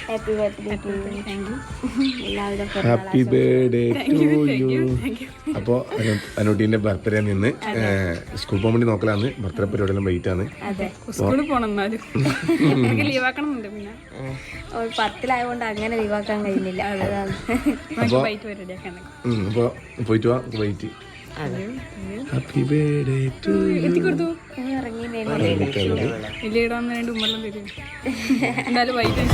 Happy birthday to എല്ലാവരും happy birthday to you. അപ്പോൾ അനുട്ടീൻ്റെ birthday നിന്ന് സ്കൂൾ പോകാൻ വേണ്ടി നോക്കലാന്ന്. ബർത്ത്ഡേ പരിപാടിയെല്ലാം വെയിറ്റ് ആണ്. സ്കൂളിൽ പോകണം എന്നാലും ലീവാക്കണമെന്നുണ്ട്. പിന്നെ 10-ായതുകൊണ്ട് അങ്ങനെ ലീവാക്കാൻ കഴിയുന്നില്ല. അതാണ് അപ്പോൾ റെഡിയാക്കാൻ അപ്പോൾ പോയിട്ട് വാ വെയിറ്റ്. ഹാപ്പി ബർത്ത്ഡേ ടു എത്തിക്കൊടുത്തു. ഇറങ്ങി വലിയ ഇടാന്ന് 2 ഉമ്മെല്ലാം തരും. എന്തായാലും വൈകിട്ട്